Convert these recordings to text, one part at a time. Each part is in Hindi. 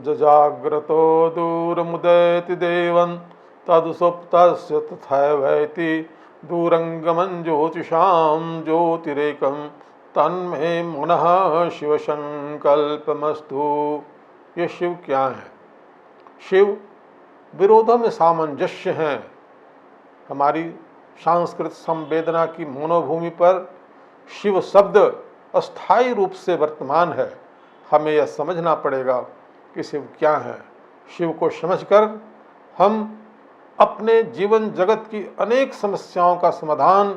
जजाग्रतो दूरमुदयति देवं तदुसुप्तस्य तथैवैति दूरंगमं ज्योतिषां ज्योतिरेकं तन्मे मनः शिव संकल्पमस्तु। ये शिव क्या है? शिव विरोधों में सामंजस्य हैं। हमारी सांस्कृतिक संवेदना की मनोभूमि पर शिव शब्द अस्थायी रूप से वर्तमान है। हमें यह समझना पड़ेगा कि शिव क्या है। शिव को समझकर हम अपने जीवन जगत की अनेक समस्याओं का समाधान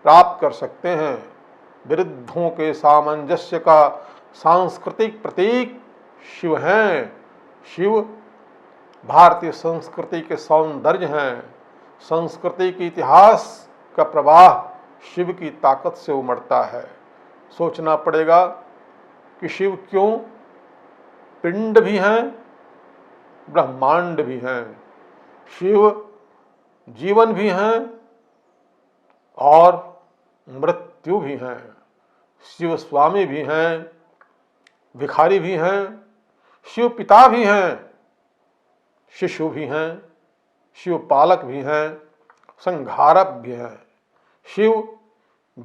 प्राप्त कर सकते हैं। विरुद्धों के सामंजस्य का सांस्कृतिक प्रतीक शिव हैं। शिव भारतीय संस्कृति के सौंदर्य हैं। संस्कृति के इतिहास का प्रवाह शिव की ताकत से उमड़ता है। सोचना पड़ेगा कि शिव क्यों पिंड भी हैं, ब्रह्मांड भी हैं। शिव जीवन भी हैं और मृत्यु भी हैं। शिव स्वामी भी हैं, भिखारी भी हैं, शिव पिता भी हैं, शिशु भी हैं, शिव पालक भी हैं, संहारक भी हैं। शिव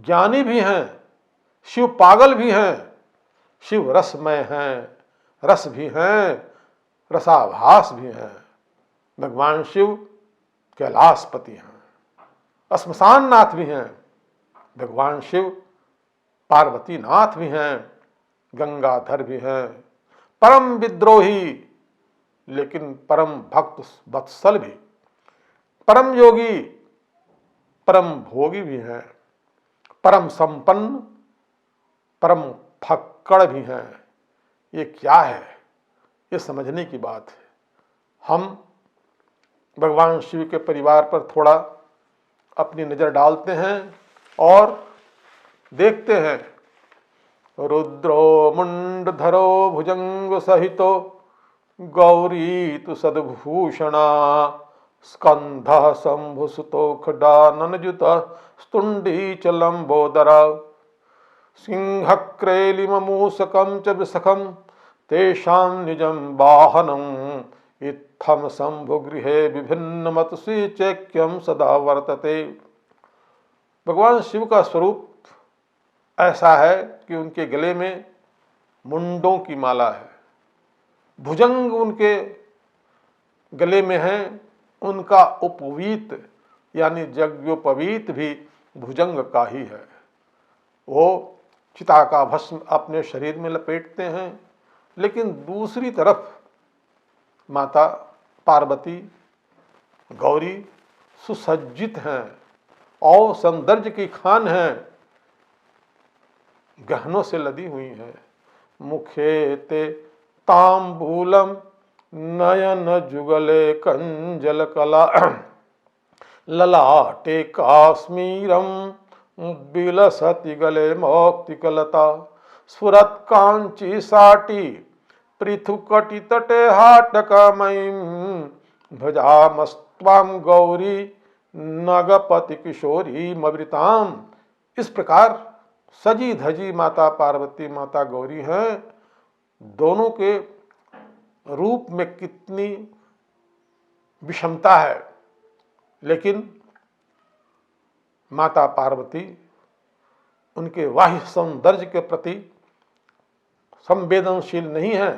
ज्ञानी भी हैं, शिव पागल भी हैं, शिव रसमय हैं, रस भी हैं, रसाभास भी हैं। भगवान शिव कैलाशपति हैं, श्मशान नाथ भी हैं। भगवान शिव पार्वती नाथ भी हैं, गंगाधर भी हैं, परम विद्रोही लेकिन परम भक्त वत्सल भी, परम योगी, परम भोगी भी हैं, परम संपन्न, परम फक्कड़ भी हैं। ये क्या है? ये समझने की बात है। हम भगवान शिव के परिवार पर थोड़ा अपनी नज़र डालते हैं और देखते हैं। रुद्रो मुंडधरो भुजंग सहितो गौरी तु सद्भूषणा स्कंध शंभुसुतो खडाननजुत स्तुंडी च लंबोदरा सिंहक्रेलिमूसकं च विसखं तेषां निजं वाहनम् इत्थं शंभुगृहे विभिन्नमतसि चैक्यं सदा वर्तते। भगवान शिव का स्वरूप ऐसा है कि उनके गले में मुंडों की माला है, भुजंग उनके गले में है। उनका उपवीत यानी यज्ञोपवीत भी भुजंग का ही है। वो चिता का भस्म अपने शरीर में लपेटते हैं, लेकिन दूसरी तरफ माता पार्वती गौरी सुसज्जित हैं और सौंदर्य की खान हैं, गहनों से लदी हुई हैं। मुखे ते तांबूलम नयन जुगले कंजल कला ललाटे काश्मीरम बिलसति गले मौक्तिकलता स्फुरत् कांची साटी पृथुकटि तटे हाटकमयीं भजामस्त्वां गौरी नगपति किशोरी मवृताम। इस प्रकार सजी धजी माता पार्वती माता गौरी हैं। दोनों के रूप में कितनी विषमता है, लेकिन माता पार्वती उनके बाह्य सौंदर्य के प्रति संवेदनशील नहीं है।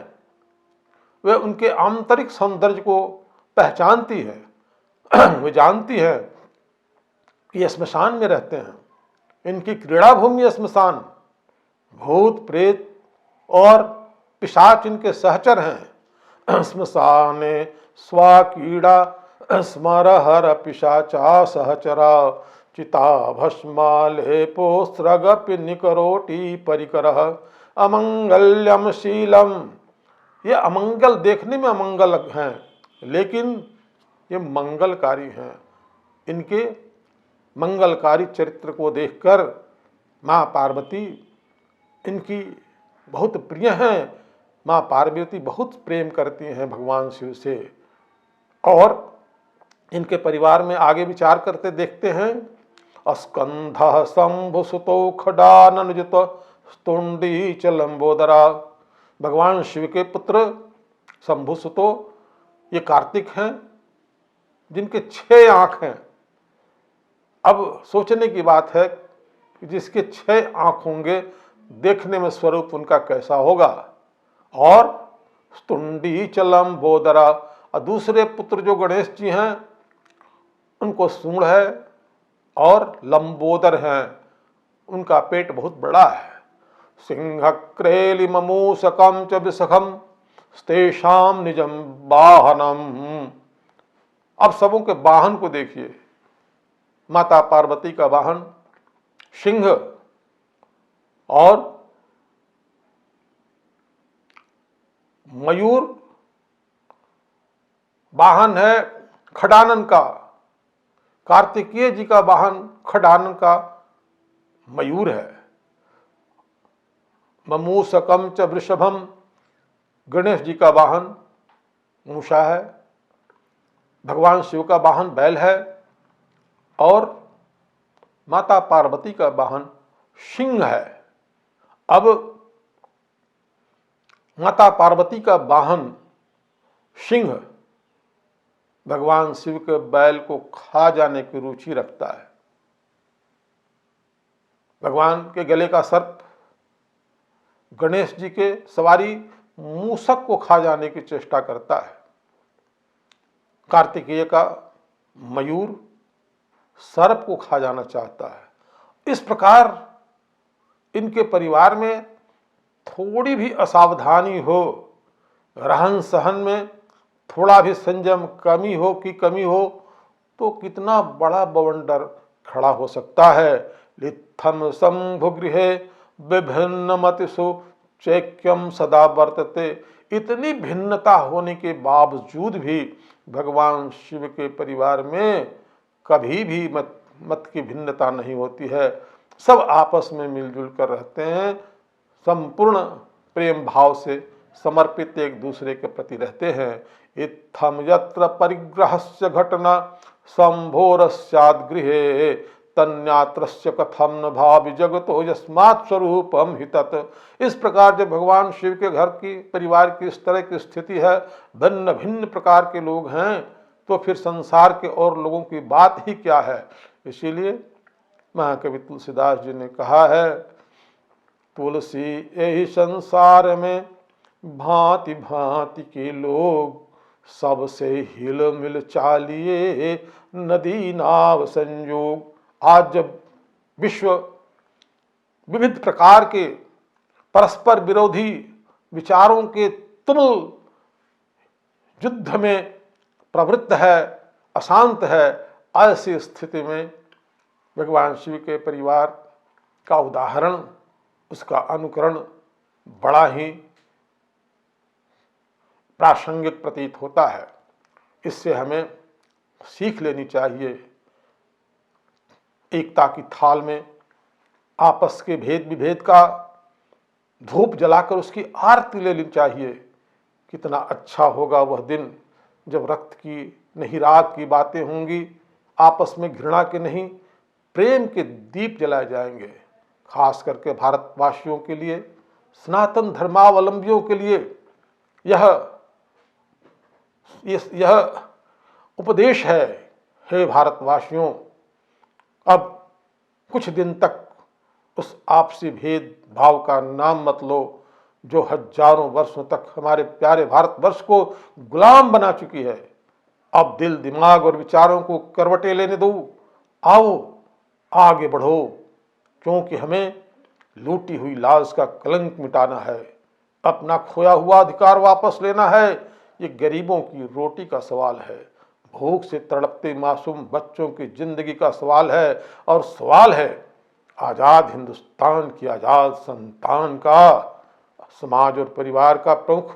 वे उनके आंतरिक सौंदर्य को पहचानती है। वे जानती है कि ये श्मशान में रहते हैं, इनकी क्रीड़ा भूमि श्मशान, भूत प्रेत और पिशाच इनके सहचर हैं। श्मशाने स्वाकीड़ा स्मरहर पिशाचा सहचरा चिता भस्मालेपो स्रगपि निकरोटी परिकरः अमंगल्यम शीलम। ये अमंगल देखने में अमंगल हैं, लेकिन ये मंगलकारी हैं। इनके मंगलकारी चरित्र को देखकर माँ पार्वती इनकी बहुत प्रिय हैं। माँ पार्वती बहुत प्रेम करती हैं भगवान शिव से। और इनके परिवार में आगे विचार करते देखते हैं। स्कंध शंभुसुतो खडाननुजित स्तुंडी च लंबोदरा। भगवान शिव के पुत्र शंभुसुतो, ये कार्तिक हैं जिनके 6 आँख हैं। अब सोचने की बात है कि जिसके 6 आँख होंगे, देखने में स्वरूप उनका कैसा होगा। और स्तुंडी चलम बोदरा, और दूसरे पुत्र जो गणेश जी हैं उनको सूंड है और लंबोदर हैं, उनका पेट बहुत बड़ा है। सिंह क्रेली ममूसकम च विसखम स्तेषाम निजम वाहनम। अब सबों के वाहन को देखिए। माता पार्वती का वाहन सिंह और मयूर वाहन है खडानन का। कार्तिकेय जी का वाहन खडानन का मयूर है। ममूसकम च वृषभम, गणेश जी का वाहन मूषा है। भगवान शिव का वाहन बैल है और माता पार्वती का वाहन सिंह है। अब माता पार्वती का वाहन सिंह भगवान शिव के बैल को खा जाने की रुचि रखता है। भगवान के गले का सर्प गणेश जी के सवारी मूसक को खा जाने की चेष्टा करता है। कार्तिकेय का मयूर सर्प को खा जाना चाहता है। इस प्रकार इनके परिवार में थोड़ी भी असावधानी हो, रहन सहन में थोड़ा भी संयम कमी हो तो कितना बड़ा बवंडर खड़ा हो सकता है। लित्थम शंभु गृहे विभिन्न मतिषु चैक्यम सदा वर्तते। इतनी भिन्नता होने के बावजूद भी भगवान शिव के परिवार में कभी भी मत की भिन्नता नहीं होती है। सब आपस में मिलजुल कर रहते हैं, संपूर्ण प्रेम भाव से समर्पित एक दूसरे के प्रति रहते हैं। इत्थम यत्र परिग्रहस्य घटना संभोरस्याद् गृहे तन्यात्रस्य कथम न भावि जगतो यस्मात् स्वरूपम हि तत्। इस प्रकार जब भगवान शिव के घर की परिवार की इस तरह की स्थिति है, भिन्न भिन्न प्रकार के लोग हैं, तो फिर संसार के और लोगों की बात ही क्या है। इसीलिए महाकवि तुलसीदास जी ने कहा है, तुलसी यही संसार में भांति भांति के लोग, सबसे हिल मिल चालिए नदी नाव संयोग। आज जब विश्व विविध प्रकार के परस्पर विरोधी विचारों के तुमुल युद्ध में प्रवृत्त है, अशांत है, ऐसी स्थिति में भगवान शिव के परिवार का उदाहरण, उसका अनुकरण बड़ा ही प्रासंगिक प्रतीत होता है। इससे हमें सीख लेनी चाहिए। एकता की थाल में आपस के भेद विभेद का धूप जलाकर उसकी आरती ले लेनी चाहिए। कितना अच्छा होगा वह दिन जब रक्त की नहीं राग की बातें होंगी, आपस में घृणा के नहीं प्रेम के दीप जलाए जाएंगे। खास करके भारतवासियों के लिए, सनातन धर्मावलंबियों के लिए यह उपदेश है, हे भारतवासियों, अब कुछ दिन तक उस आपसी भेद भाव का नाम मत लो जो हजारों वर्षों तक हमारे प्यारे भारतवर्ष को गुलाम बना चुकी है। अब दिल दिमाग और विचारों को करवटें लेने दो, आओ आगे बढ़ो, क्योंकि हमें लूटी हुई लाज का कलंक मिटाना है, अपना खोया हुआ अधिकार वापस लेना है। ये गरीबों की रोटी का सवाल है, भूख से तड़पते मासूम बच्चों की जिंदगी का सवाल है, और सवाल है आजाद हिंदुस्तान की आजाद संतान का। समाज और परिवार का प्रमुख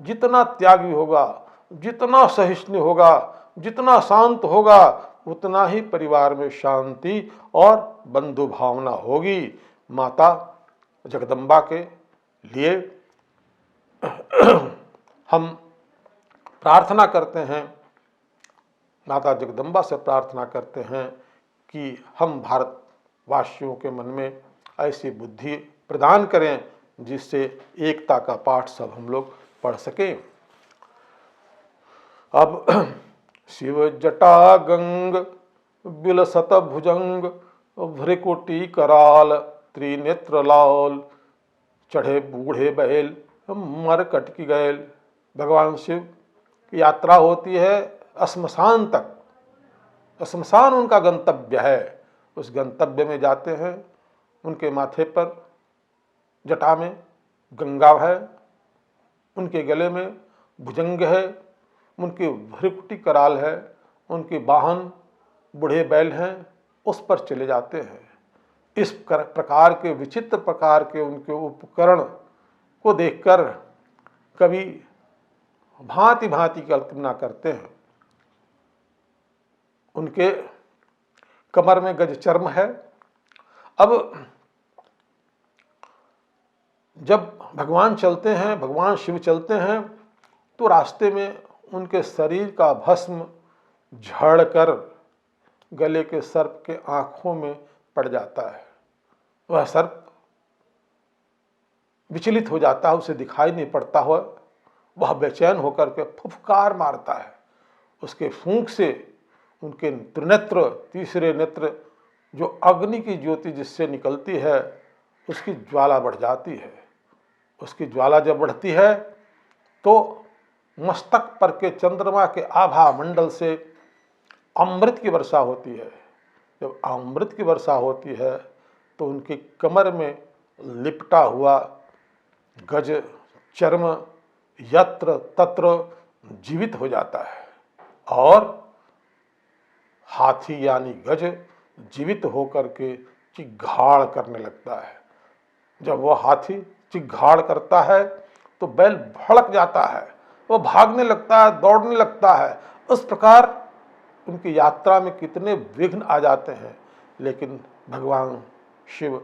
जितना त्यागी होगा, जितना सहिष्णु होगा, जितना शांत होगा, उतना ही परिवार में शांति और बंधु भावना होगी। माता जगदम्बा के लिए हम प्रार्थना करते हैं, माता जगदम्बा से प्रार्थना करते हैं कि हम भारतवासियों के मन में ऐसी बुद्धि प्रदान करें जिससे एकता का पाठ सब हम लोग पढ़ सकें। अब शिव जटा गंग बिलसत भुजंग भ्रिकुटी कराल त्रिनेत्र लाल चढ़े बूढ़े बैल मर कटकी गैल। भगवान शिव की यात्रा होती है श्मशान तक। श्मशान उनका गंतव्य है। उस गंतव्य में जाते हैं। उनके माथे पर जटा में गंगा है, उनके गले में भुजंग है, उनकी भ्रिकुटी कराल है, उनके वाहन बूढ़े बैल हैं, उस पर चले जाते हैं। इस प्रकार के विचित्र प्रकार के उनके उपकरण को देखकर कवि भांति भांति कल्पना करते हैं। उनके कमर में गज चर्म है। अब जब भगवान चलते हैं, भगवान शिव चलते हैं, तो रास्ते में उनके शरीर का भस्म झड़कर गले के सर्प के आंखों में पड़ जाता है। वह सर्प विचलित हो जाता है, उसे दिखाई नहीं पड़ता हो। वह बेचैन होकर के फुफकार मारता है। उसके फूंक से उनके त्रिनेत्र, तीसरे नेत्र, जो अग्नि की ज्योति जिससे निकलती है, उसकी ज्वाला बढ़ जाती है। उसकी ज्वाला जब बढ़ती है तो मस्तक पर के चंद्रमा के आभा मंडल से अमृत की वर्षा होती है। जब अमृत की वर्षा होती है तो उनकी कमर में लिपटा हुआ गज चर्म यत्र तत्र जीवित हो जाता है और हाथी यानी गज जीवित होकर के चिघाड़ करने लगता है। जब वह हाथी चिघाड़ करता है तो बैल भड़क जाता है, वह भागने लगता है, दौड़ने लगता है। उस प्रकार उनकी यात्रा में कितने विघ्न आ जाते हैं, लेकिन भगवान शिव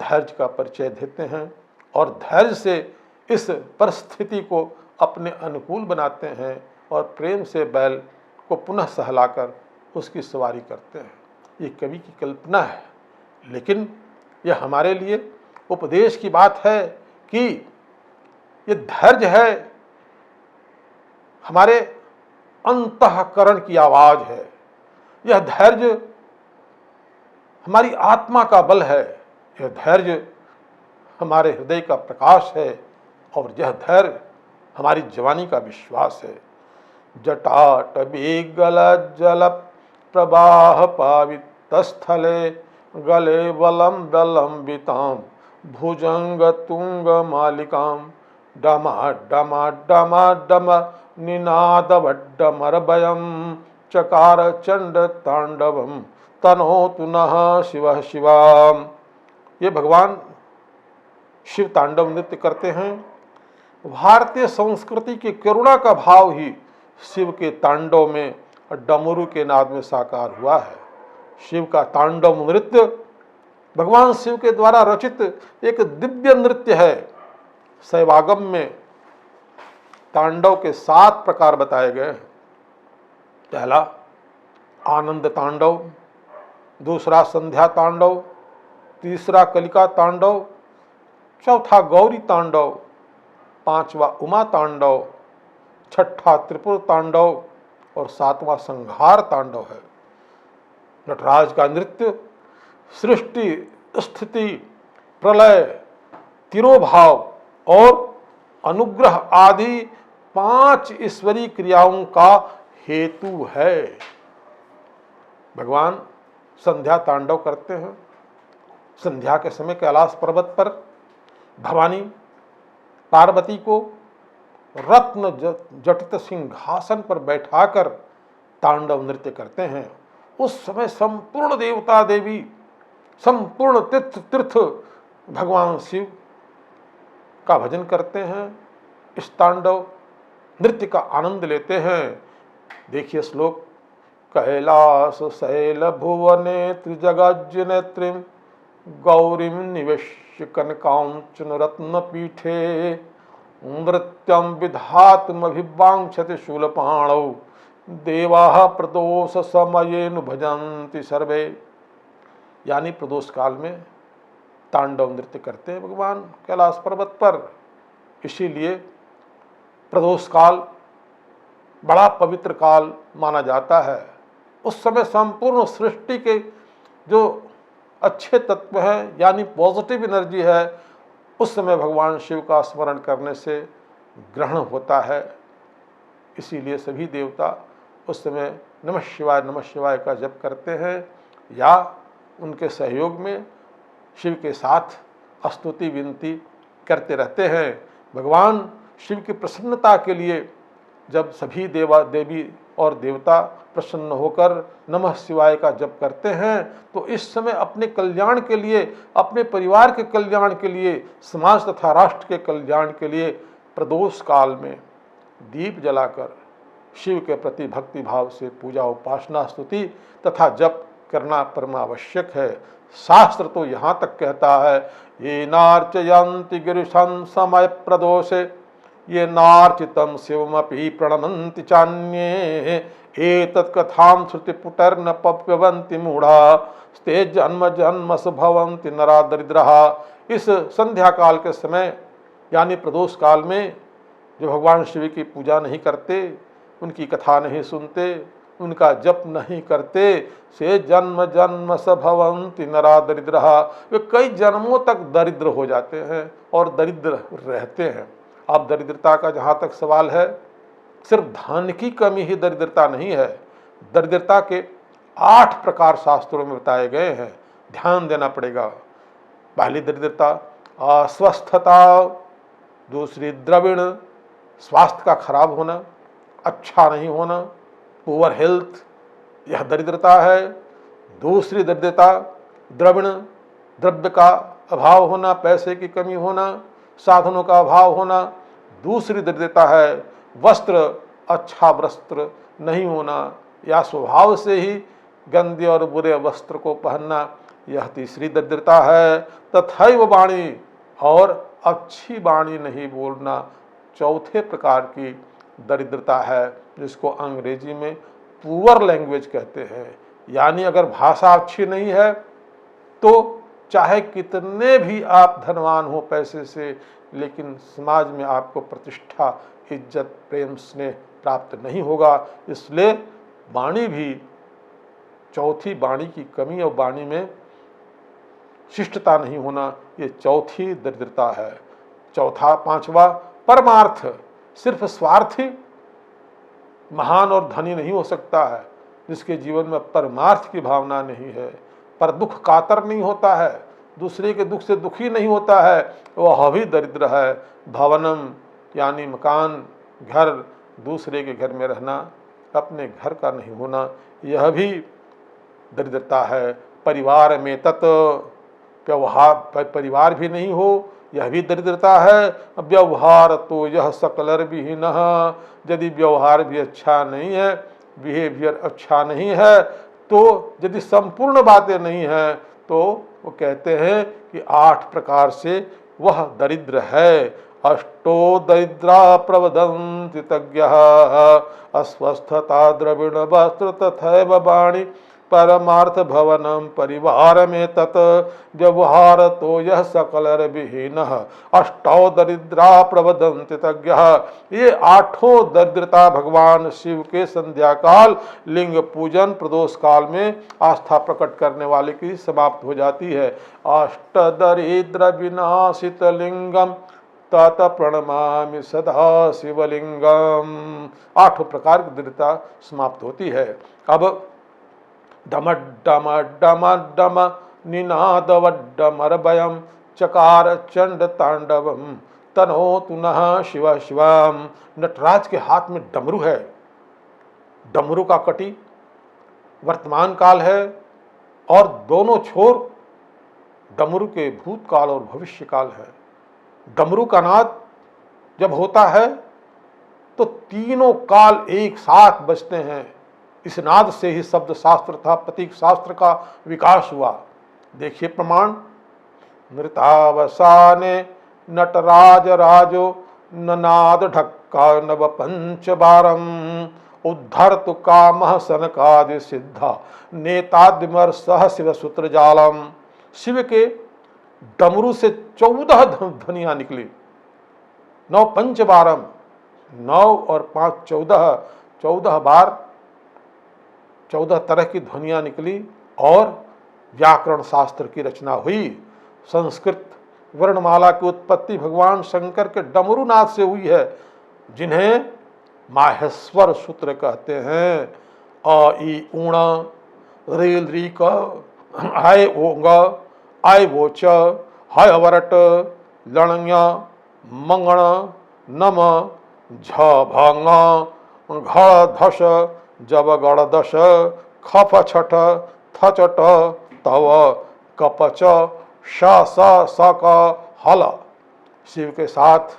धैर्य का परिचय देते हैं और धैर्य से इस परिस्थिति को अपने अनुकूल बनाते हैं और प्रेम से बैल को पुनः सहलाकर उसकी सवारी करते हैं। ये कवि की कल्पना है, लेकिन यह हमारे लिए उपदेश की बात है कि ये धैर्य है, हमारे अंतःकरण की आवाज है। यह धैर्य हमारी आत्मा का बल है। यह धैर्य हमारे हृदय का प्रकाश है और यह धैर्य हमारी जवानी का विश्वास है। जटाटवी गल जल प्रवाह पावित स्थले गले बलम बलम्बिताम भुजंग तुंग मालिकाम डमा डमा डमा डम निनाद डमरभयम चकार चंड तांडवम तनोतु नः शिव शिवाम। ये भगवान शिव तांडव नृत्य करते हैं। भारतीय संस्कृति की करुणा का भाव ही शिव के तांडव में डमरू के नाद में साकार हुआ है। शिव का तांडव नृत्य भगवान शिव के द्वारा रचित एक दिव्य नृत्य है। शैवागम में तांडव के 7 प्रकार बताए गए हैं। पहला आनंद तांडव, दूसरा संध्या तांडव, तीसरा कलिका तांडव, चौथा गौरी तांडव, पांचवा उमा तांडव, छठा त्रिपुर तांडव और 7वां संहार तांडव है। नटराज का नृत्य सृष्टि, स्थिति, प्रलय, तिरोभाव और अनुग्रह आदि 5 ईश्वरीय क्रियाओं का हेतु है। भगवान संध्या तांडव करते हैं। संध्या के समय कैलाश पर्वत पर भवानी पार्वती को रत्न जटित सिंहासन पर बैठाकर तांडव नृत्य करते हैं। उस समय संपूर्ण देवता देवी, संपूर्ण तीर्थ भगवान शिव का भजन करते हैं, इस तांडव नृत्य का आनंद लेते हैं। देखिए श्लोक, कैलास शैल भुवने त्रिजगज्ज नेत्रिम गौरीम निवेश्य कनकांचन रत्न पीठे नृत्यम विधातमभिवांछति शूलपाणौ देवाः प्रदोष समयेनु भजन्ति सर्वे। यानी प्रदोष काल में तांडव नृत्य करते हैं भगवान कैलाश पर्वत पर। इसीलिए प्रदोष काल बड़ा पवित्र काल माना जाता है। उस समय संपूर्ण सृष्टि के जो अच्छे तत्व हैं यानी पॉजिटिव एनर्जी है, उस समय भगवान शिव का स्मरण करने से ग्रहण होता है। इसीलिए सभी देवता उस समय नमः शिवाय का जप करते हैं या उनके सहयोग में शिव के साथ स्तुति विनती करते रहते हैं। भगवान शिव की प्रसन्नता के लिए जब सभी देवी और देवता प्रसन्न होकर नमः शिवाय का जप करते हैं, तो इस समय अपने कल्याण के लिए, अपने परिवार के कल्याण के लिए, समाज तथा राष्ट्र के कल्याण के लिए प्रदोष काल में दीप जलाकर शिव के प्रति भक्ति भाव से पूजा उपासना स्तुति तथा जप करना परमावश्यक है। शास्त्र तो यहाँ तक कहता है, ये नार्चयन्ति गिरिशं समय प्रदोषे ये नार्चितम शिवमपि प्रणमन्ति चान्ये एतत् कथां श्रुतिपुटर्न पप्यवन्ति मूढ़ा स्ते जन्म जन्मस भवन्ति नरा दरिद्रहा। इस संध्या काल के समय यानी प्रदोष काल में जो भगवान शिव की पूजा नहीं करते, उनकी कथा नहीं सुनते, उनका जप नहीं करते, से जन्म जन्म स भवन्ति नरा दरिद्रहा, वे कई जन्मों तक दरिद्र हो जाते हैं और दरिद्र रहते हैं। अब दरिद्रता का जहाँ तक सवाल है, सिर्फ धन की कमी ही दरिद्रता नहीं है। दरिद्रता के 8 प्रकार शास्त्रों में बताए गए हैं, ध्यान देना पड़ेगा। पहली दरिद्रता अस्वस्थता, दूसरी द्रविण स्वास्थ्य का खराब होना, अच्छा नहीं होना, पुअर हेल्थ, यह दरिद्रता है। दूसरी दरिद्रता द्रविण, द्रव्य का अभाव होना, पैसे की कमी होना, साधनों का अभाव होना। दूसरी दरिद्रता है वस्त्र, अच्छा वस्त्र नहीं होना या स्वभाव से ही गंदे और बुरे वस्त्र को पहनना, यह तीसरी दरिद्रता है। तथैव वाणी, और अच्छी वाणी नहीं बोलना चौथे प्रकार की दरिद्रता है, जिसको अंग्रेजी में पुअर लैंग्वेज कहते हैं। यानी अगर भाषा अच्छी नहीं है तो चाहे कितने भी आप धनवान हो पैसे से, लेकिन समाज में आपको प्रतिष्ठा, इज्जत, प्रेम, स्नेह प्राप्त नहीं होगा। इसलिए वाणी भी चौथी, वाणी की कमी और वाणी में शिष्टता नहीं होना, ये चौथी दरिद्रता है। चौथा, पांचवा परमार्थ, सिर्फ स्वार्थी महान और धनी नहीं हो सकता है। जिसके जीवन में परमार्थ की भावना नहीं है, पर दुख कातर नहीं होता है, दूसरे के दुख से दुखी नहीं होता है, वह भी दरिद्र है। भवनम यानी मकान, घर, दूसरे के घर में रहना, अपने घर का नहीं होना, यह भी दरिद्रता है। परिवार में तत्, व्यवहार परिवार भी नहीं हो, यह भी दरिद्रता है। व्यवहार तो यह सकलर विहीन, यदि व्यवहार भी अच्छा नहीं है, बिहेवियर अच्छा नहीं है, तो यदि संपूर्ण बातें नहीं है, तो वो कहते हैं कि 8 प्रकार से वह दरिद्र है। अष्टो दरिद्रा प्रवदन्ति तज्ञः, अस्वस्थता द्रविण वस्त्र तथैव वाणी परमार्थ भवनम परिवार में तत् व्यवहार तो यह सकलर विहीनः। अष्टौ दरिद्रा प्रवदन्ति तज्ञः, ये 8 दरिद्रता भगवान शिव के संध्या काल लिंग पूजन प्रदोष काल में आस्था प्रकट करने वाले की समाप्त हो जाती है। अष्ट दरिद्र विनाशित लिंगम तत प्रणमामि सदा शिवलिंगम, 8 प्रकार की दरिद्रता समाप्त होती है। अब डम डम डम डम निनादवड्डमरभयं चकार चंड तांडवम तनोतु नः शिव शिवम। नटराज के हाथ में डमरू है, डमरू का कटी वर्तमान काल है और दोनों छोर डमरू के भूतकाल और भविष्य काल है। डमरू का नाद जब होता है तो तीनों काल एक साथ बजते हैं। इस नाद से ही शब्द शास्त्र तथा प्रतीक शास्त्र का विकास हुआ। देखिए प्रमाण, नृतावसाने नटराज राजो ननाद ढक्का नव पंच बारम उद्धर्तु कामः सनकादि सिद्धा नेताद्मर सह शिव सूत्र जालम। शिव के डमरू से 14 ध्वनियां निकली। 9 पंच बारम, 9 और 5 14, 14 बार 14 तरह की ध्वनियाँ निकली और व्याकरण शास्त्र की रचना हुई। संस्कृत वर्णमाला की उत्पत्ति भगवान शंकर के डमरूनाथ से हुई है, जिन्हें माहेश्वर सूत्र कहते हैं। अ ई ऊण रेल री क हाय ओंग आय वोच हाय वरट लण्य मंगण नम झ भंग घ धस जब गण दश खप छठ थ चट तव कपच श स क हल। शिव के साथ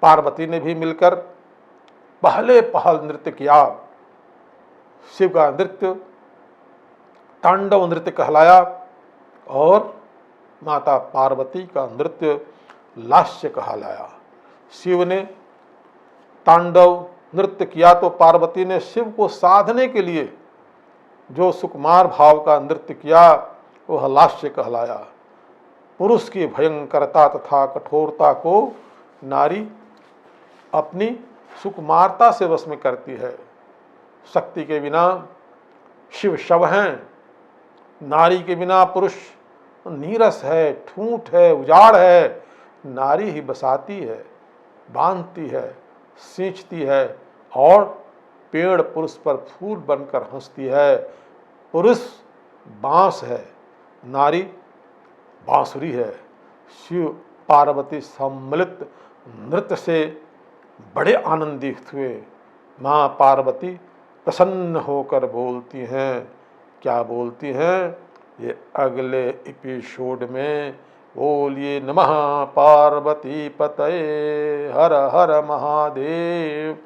पार्वती ने भी मिलकर पहले पहल नृत्य किया। शिव का नृत्य तांडव नृत्य कहलाया और माता पार्वती का नृत्य लास्य कहलाया। शिव ने तांडव नृत्य किया तो पार्वती ने शिव को साधने के लिए जो सुकुमार भाव का नृत्य किया वह लास्य कहलाया। पुरुष की भयंकरता तथा कठोरता को नारी अपनी सुकुमारता से वश में करती है। शक्ति के बिना शिव शव हैं, नारी के बिना पुरुष नीरस है, ठूंठ है, उजाड़ है। नारी ही बसाती है, बांधती है, सींचती है और पेड़ पुरुष पर फूल बनकर हंसती है। पुरुष बांस है, नारी बांसुरी है। शिव पार्वती सम्मिलित नृत्य से बड़े आनंदित हुए। माँ पार्वती प्रसन्न होकर बोलती हैं। क्या बोलती हैं ये अगले एपिसोड में। बोलिए नमः पार्वती पतये हर हर महादेव।